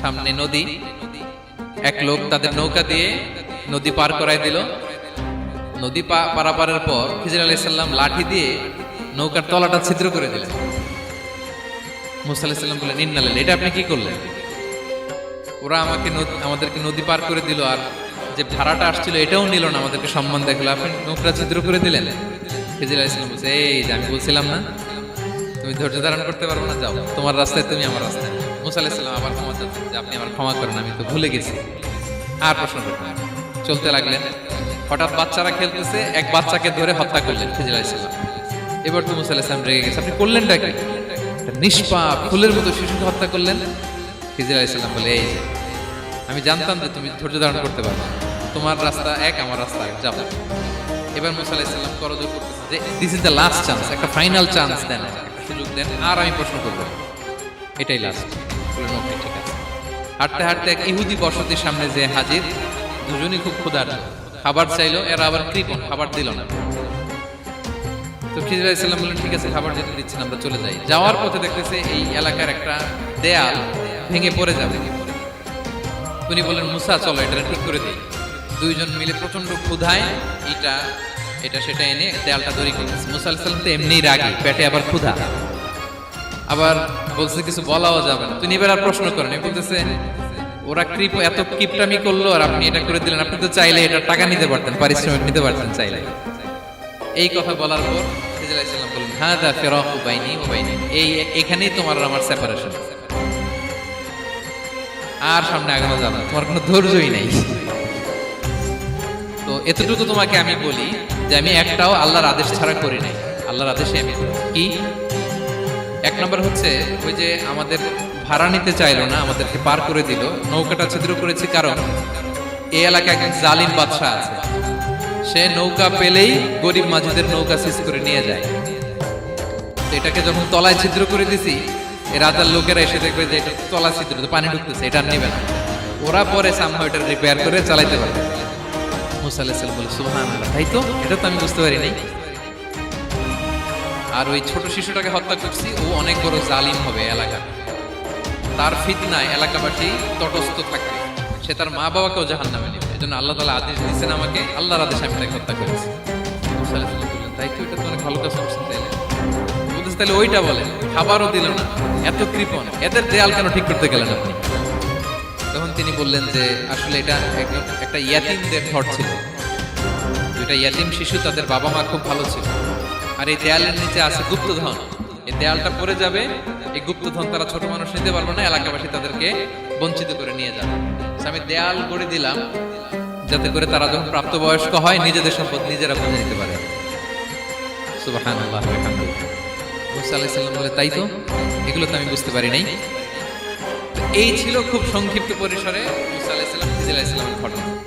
সামনে নদী, এক লোক তাদের নৌকা দিয়ে নদী পার করাই দিল। নদী পারাপারের পর খিজির আলাইহিস সালাম লাঠি দিয়ে নৌকার তলাটা ছিদ্র করে দিলেন। মুসা আলাইহিস সালাম বললেন, ইন্না লিল্লাহি, এটা আপনি কি করলেন? ওরা আমাদেরকে নদী পার করে দিল, আর যে ভাড়াটা আসছিল এটাও নিল না, আমাদেরকে সম্মান দেখলো, আপনি নৌকা ছিদ্র করে দিলেন। খিজির আলাইহিস সালাম বলছে, এই যে আমি বলছিলাম না তুমি ধৈর্য ধারণ করতে পারবো না, যাও তোমার রাস্তায় তুমি, আমার রাস্তায়। মুসা আলাইহিস সালাম আবার ক্ষমা চাচ্ছেন যে আপনি আমার ক্ষমা করেন, আমি তো ভুলে গেছি। আর প্রশ্ন করতেন না, চলতে লাগলেন। হঠাৎ বাচ্চারা খেলতেছে, এক বাচ্চাকে ধরে হত্যা করলেন খিজির আলাইহিস সালাম। এবার তো মুসা আলাইহিস সালাম রেগে গেছে, আপনি করলেনটা কি? নিষ্পাপ ফুলের মতো শিশুকে হত্যা করলেন। খিজির আলাইহিস সালাম বলে, এই যে আমি জানতাম যে তুমি ধৈর্য ধারণ করতে পারবে, তোমার রাস্তা এক, আমার রাস্তা এক, যাও। এবার মুসা আলাইহিস সালাম করজোর করতেছে যে this is the last chance, একটা ফাইনাল চান্স দেন, একটা সুযোগ দেন, আর আমি প্রশ্ন করব, এটাই লাস্ট। বললেন ওকে, ঠিক আছে। হাঁটতে হাঁটতে এক ইহুদি বসতির সামনে যে হাজির, দুজনই খুব ক্ষুধার্ত, খাবার চাইলো, এরা আবার কৃপণ, খাবার দিল না। তো খিজির আলাইহিস সালাম বললেন, ঠিক আছে, খাবার যেতে দিচ্ছেন, আমরা চলে যাই। যাওয়ার পথে দেখতেছে এই এলাকার একটা দেয়াল ভেঙে পড়ে যাবে। উনি বললেন, মুসা চলো এটা ঠিক করে দিই। দুইজন মিলে প্রচন্ড ক্ষুধায় এটা সেটা এনে দেয়ালটা তৈরি করতেছে। মুসা আলাইহিস সালাম তো এমনিই রাগী, পেটে আবার ক্ষুধা, আবার বলছে কিছু বলাও যাবে না। তিনি এবার আর প্রশ্ন করেন, বলতেছে ওরা এত কিপটামি করলো আর আপনি এটা করে দিলেন, আপনি তো চাইলে এটা টাকা নিতে পারতেন, পারিশ্রমিক নিতে পারতেন চাইলে। এই কথা বলার পর খিজির আলাইহিস সালাম বললেন, হাদা ফিরাকু বাইনি ওয়া বাইনি, এখানেই তোমার আর আমার সেপারেশন, আর সামনে আগানো যাবে না, তোমার কোনো ধৈর্যই নাই। তো এতটুকু তোমাকে আমি বলি যে আমি একটাও আল্লাহর আদেশ ছাড়া করি নাই, আল্লাহর আদেশে আমি কি। এক নম্বর হচ্ছে ওই যে আমাদের ভাড়া নিতে চাইলো না, আমাদেরকে পার করে দিল, নৌকাটা ছিদ্র করেছি কারণ এই এলাকায় একজন জালিম বাদশা আছে, সে নৌকা পেলেই গরিব মাঝিদের নৌকা সিজ করে নিয়ে যায়। তো এটাকে যখন তলায় ছিদ্র করে দিছি, এই রাজার লোকেরা এসে দেখবে যে এটা তলা ছিদ্র, পানি ঢুকতেছে, এটা নেবে না, ওরা পরে সামহাও এটা রিপেয়ার করে চালাইতে পারবে। মুসা আলাইহিস সালাম বলে, সুবহানাল্লাহ, তাই তো, এটা তো আমি বুঝতে পারি নাই। আর ওই ছোট শিশুটাকে হত্যা করছি, ও অনেক বড় জালিম হবে এলাকা, তার ফিতনায় এলাকাবাসী তটস্থ থাকবে, সে তার মা বাবাকেও জাহান্নামে নেবে। এজন্য আল্লাহ তাআলা আদেশ দিয়েছেন আমাকে, আল্লাহর আদেশে আমি তাকে হত্যা করেছি। মুসা আলাইহিস সালাম বললেন, তাই তো, এটা তো অনেক ভালো কাজ করছেন। বলতেছে, তাহলে ওইটা বলেন, খাবারও দিল না, এত কৃপণ, এদের দেয়াল কেন ঠিক করতে গেলেন আপনি? তখন তিনি বললেন যে আসলে এটা একটা ইয়াতিমদের ঘর ছিল, দুইটা ইয়াতিম শিশু, তাদের বাবা মা খুব ভালো ছিল, আর এই দেয়ালের নিচে আছে গুপ্তধন, এই দেয়ালটা পড়ে যাবে, এই গুপ্তধন তারা ছোট মানুষ নিতে পারবে না, এলাকাবাসী তাদেরকে বঞ্চিত করে নিয়ে যাবে। আমি দেয়াল গড়ে দিলাম যাতে করে তারা যখন প্রাপ্তবয়স্ক হয় নিজেদের সম্পদ নিজেরা বুঝে নিতে পারে। সুবহানাল্লাহ ওয়া বিহামদিহি। মুসা আলাইহিস সালাম বলে, তাই তো, এগুলো তো আমি বুঝতে পারি নাই। এই ছিল খুব সংক্ষিপ্ত পরিসরে মুসা আলাইহিস সালাম খিজির আলাইহিস সালামের ঘটনা।